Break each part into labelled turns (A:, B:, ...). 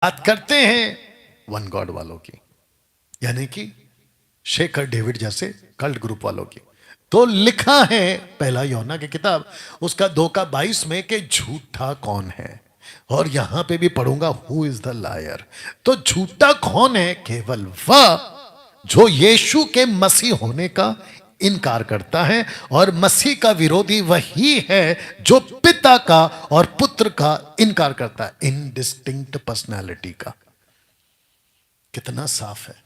A: बात करते हैं वन गॉड वालों की, यानी कि शेखर डेविड जैसे कल्ट ग्रुप वालों की। तो लिखा है पहला यूहन्ना की किताब उसका 2:22 में कि झूठा कौन है, और यहां पे भी पढ़ूंगा हु इज द लायर। तो झूठा कौन है? केवल वह जो यीशु के मसीह होने का इनकार करता है, और मसीह का विरोधी वही है जो पिता का और पुत्र का इनकार करता है, इनडिस्टिंक्ट पर्सनालिटी का। कितना साफ है।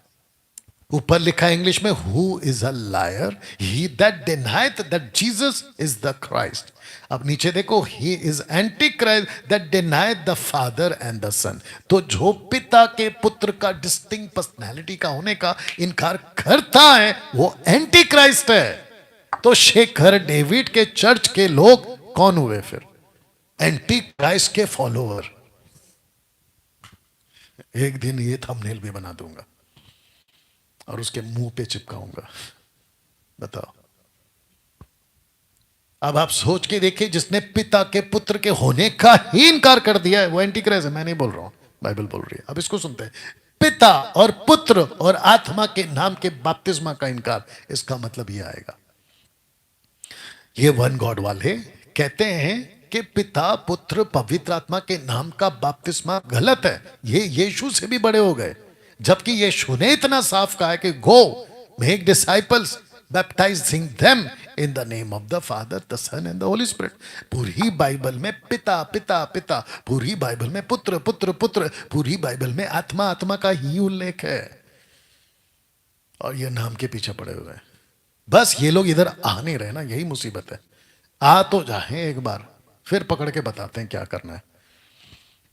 A: ऊपर लिखा है इंग्लिश में, who is a liar? He that denieth that Jesus is the Christ. अब नीचे देखो, he is anti Christ that denieth the father and the son. तो जो पिता के पुत्र का डिस्टिंक्ट पर्सनैलिटी का होने का इनकार करता है वो एंटी क्राइस्ट है। तो शेखर डेविड के चर्च के लोग कौन हुए फिर? एंटी क्राइस्ट के फॉलोअर। एक दिन ये थंबनेल भी बना दूंगा और उसके मुंह पे चिपकाऊंगा। बताओ। अब आप सोच के देखिए, जिसने पिता के पुत्र के होने का ही इनकार कर दिया है वो एंटी क्राइस्ट है। मैं नहीं बोल रहा हूं, बाइबल बोल रही है। अब इसको सुनते हैं, पिता और पुत्र और आत्मा के नाम के बपतिस्मा का इनकार, इसका मतलब ये आएगा। ये वन गॉड वाले कहते हैं कि पिता पुत्र पवित्र आत्मा के नाम का बपतिस्मा गलत है, ये यीशु से भी बड़े हो गए। जबकि यीशु ने इतना साफ कहा है कि go make disciples baptizing them in the name of the father the son and the holy spirit. पूरी बाइबल में पिता पिता पिता, पूरी बाइबल में पुत्र पुत्र पुत्र, पूरी बाइबल में आत्मा आत्मा का ही उल्लेख है। और ये नाम के पीछे पड़े हुए हैं। बस ये लोग इधर आ नहीं रहे ना, यही मुसीबत है। आ तो जाए एक बार, फिर पकड़ के बताते हैं क्या करना है।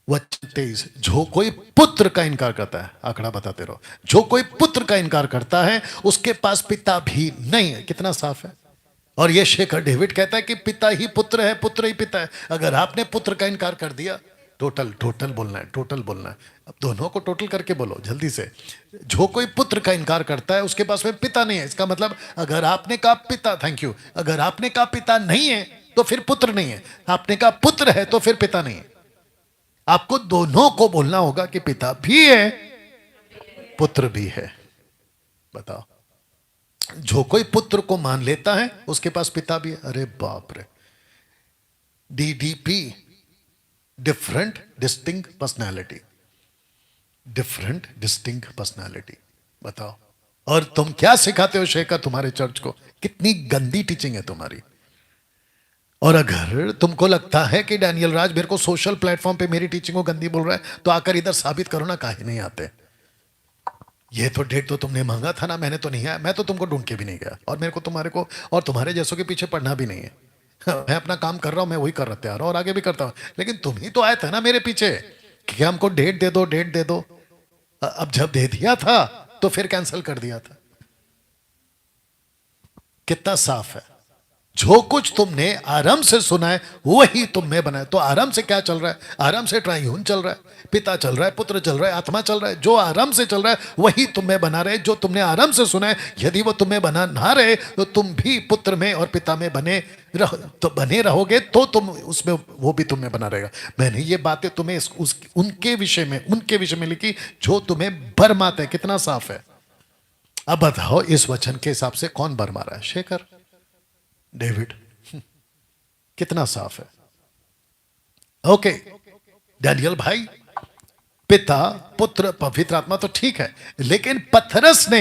A: वचन 23, जो कोई पुत्र का इनकार करता है, आंकड़ा बताते रहो, जो कोई पुत्र का इनकार करता है उसके पास पिता भी नहीं है। कितना साफ है। और ये शेखर डेविड कहता है कि पिता ही पुत्र है, पुत्र ही पिता है। अगर आपने पुत्र का इनकार कर दिया, टोटल टोटल बोलना है, टोटल बोलना है। अब दोनों को टोटल करके बोलो जल्दी से। जो कोई पुत्र का इनकार करता है उसके पास में पिता नहीं है। इसका मतलब अगर आपने कहा पिता, थैंक यू, अगर आपने कहा पिता नहीं है तो फिर पुत्र नहीं है, आपने कहा पुत्र है तो फिर पिता नहीं है। आपको दोनों को बोलना होगा कि पिता भी है पुत्र भी है। बताओ। जो कोई पुत्र को मान लेता है उसके पास पिता भी है। अरे बाप रे। DDP, different distinct personality, different distinct personality. बताओ। और तुम क्या सिखाते हो शेखर तुम्हारे चर्च को? कितनी गंदी टीचिंग है तुम्हारी। और अगर तुमको लगता है कि डैनियल राज मेरे को सोशल प्लेटफॉर्म पे मेरी टीचिंग को गंदी बोल रहा है, तो आकर इधर साबित करो ना, काहे नहीं आते। ये तो डेट तो तुमने मांगा था ना, मैंने तो नहीं आया। मैं तो तुमको ढूंढ के भी नहीं गया, और मेरे को तुम्हारे को और तुम्हारे जैसों के पीछे पढ़ना भी नहीं है। मैं अपना काम कर रहा हूं, मैं वही कर रहा हूं और आगे भी करता हूं। लेकिन तुम ही तो आए थे ना मेरे पीछे कि हमको डेट दे दो, डेट दे दो। अब जब दे दिया था तो फिर कैंसिल कर दिया था। कितना साफ है। जो कुछ तुमने आराम से सुना है वही तुम में बना है। तो आराम से क्या चल रहा है? आराम से ट्राइयून चल रहा है, पिता चल रहा है, पुत्र चल रहा है, आत्मा चल रहा है। जो आराम से चल रहा है वही तुम में बना रहे। जो तुमने आराम से सुना है, यदि वो तुम्हें बना ना रहे तो तुम भी पुत्र में और पिता में बने रहोगे, तो तुम उसमें, वो भी तुम्हें बना रहेगा। मैंने ये बातें तुम्हें उनके विषय में लिखी जो तुम्हें बरमाते हैं। कितना साफ है। अब बताओ, इस वचन के हिसाब से कौन बर मारा है? शेखर डेविड। कितना साफ है। ओके, डैनियल भाई, पिता पुत्र पवित्र आत्मा तो ठीक है, लेकिन पतरस ने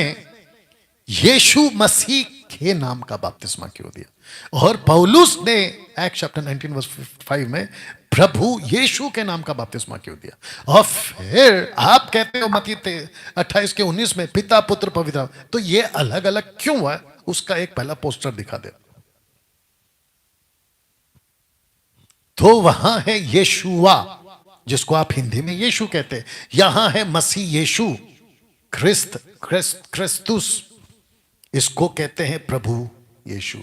A: यीशु मसीह के नाम का बपतिस्मा क्यों दिया? और पौलुस ने एक्ट चैप्टर 19 वर्स 5 में प्रभु यीशु के नाम का बपतिस्मा क्यों दिया? और फिर आप कहते हो मत्ती 28 के 19 में पिता पुत्र पवित्र, तो ये अलग अलग क्यों हुआ? उसका एक पहला पोस्टर दिखा दे। तो वहां है यीशुआ, जिसको आप हिंदी में यीशु कहते हैं। यहां है मसीह यीशु, क्रिस्तुस, इसको कहते हैं प्रभु यीशु।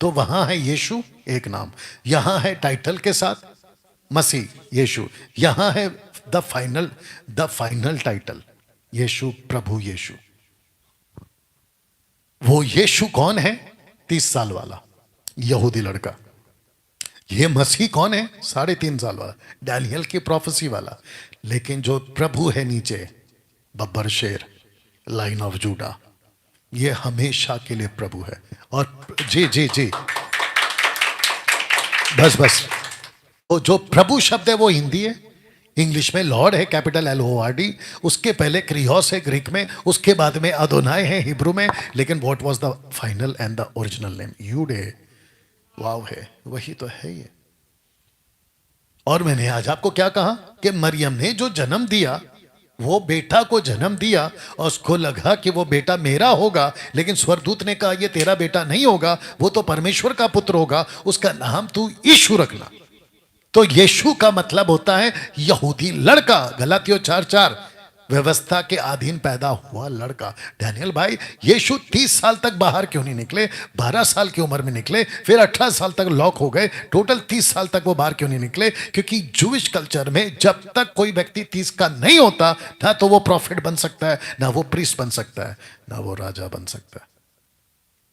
A: तो वहां है यीशु एक नाम, यहां है टाइटल के साथ मसीह यीशु, यहां है द फाइनल टाइटल यीशु, प्रभु यीशु। वो यीशु कौन है? 30 साल वाला यहूदी लड़का। ये मसीह कौन है? 3.5 साल वाला, डैनियल की प्रोफेसी वाला। लेकिन जो प्रभु है नीचे, बब्बर शेर, लाइन ऑफ जूडा, ये हमेशा के लिए प्रभु है। और जी जी जी, बस बस, वो जो प्रभु शब्द है वो हिंदी है, इंग्लिश में लॉर्ड है, कैपिटल LORD। उसके पहले क्रियोस है ग्रीक में, उसके बाद में अदोनाई है हिब्रू में। लेकिन what was the final and the original name? यूडे, वाव है, वही तो है ये। और मैंने आज आपको क्या कहा कि मरियम ने जो जन्म दिया, वो बेटा को जन्म दिया, और उसको लगा कि वो बेटा मेरा होगा, लेकिन स्वर्गदूत ने कहा ये तेरा बेटा नहीं होगा, वो तो परमेश्वर का पुत्र होगा, उसका नाम तू यीशु रखना। तो यीशु का मतलब होता है यहूदी लड़का। गलातियों 4:4, व्यवस्था के अधीन पैदा हुआ लड़का। डैनियल भाई, यीशु 30 साल तक बाहर क्यों नहीं निकले? 12 साल की उम्र में निकले, फिर 18 साल तक लॉक हो गए, टोटल 30 साल तक वो बाहर क्यों नहीं निकले? क्योंकि जूइश कल्चर में जब तक कोई व्यक्ति 30 का नहीं होता, ना तो वो प्रॉफिट बन सकता है, ना वो प्रीस्ट बन सकता है, ना वो राजा बन सकता है।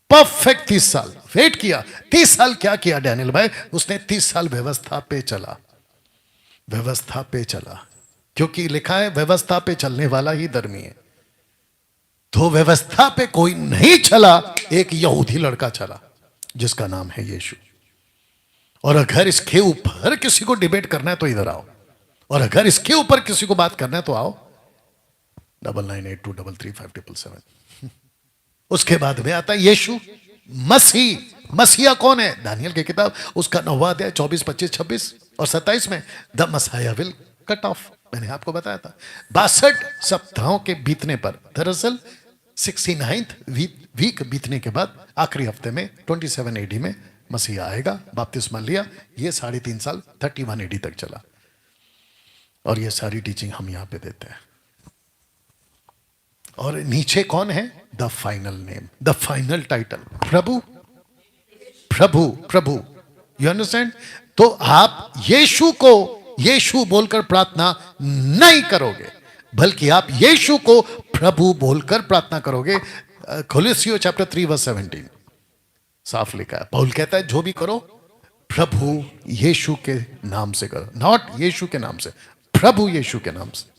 A: परफेक्ट 30 साल वेट किया। 30 साल क्या किया डैनियल भाई? उसने 30 साल व्यवस्था पे चला, व्यवस्था पे चला, क्योंकि लिखा है व्यवस्था पे चलने वाला ही धर्मी है। तो व्यवस्था पे कोई नहीं चला, एक यहूदी लड़का चला जिसका नाम है यीशु। और अगर इसके ऊपर किसी को डिबेट करना है तो इधर आओ, और अगर इसके ऊपर किसी को बात करना है तो आओ, 9982333577। उसके बाद में आता है यीशु मसीह। मसीहा कौन है? दानियल की किताब उसका 9वां अध्याय 24, 25, 26 और 27 में the Messiah will cut off. मैंने आपको बताया था 62 सप्ताहों के बीतने पर, दरअसल 69th वीक बीतने के बाद आखिरी हफ्ते में 27 AD में मसीहा आएगा। बपतिस्मा लिया, ये 3.5 साल 31 AD तक चला। और ये सारी टीचिंग हम यहां पे देते हैं। और नीचे कौन है? The final name, the final title, Prabhu Prabhu Prabhu. You understand? तो आप यीशु को यीशु बोलकर प्रार्थना नहीं करोगे, बल्कि आप यीशु को प्रभु बोलकर प्रार्थना करोगे। कोलोसियों चैप्टर 3:17 साफ लिखा है। पौल कहता है जो भी करो प्रभु यीशु के नाम से करो, नॉट यीशु के नाम से, प्रभु यीशु के नाम से।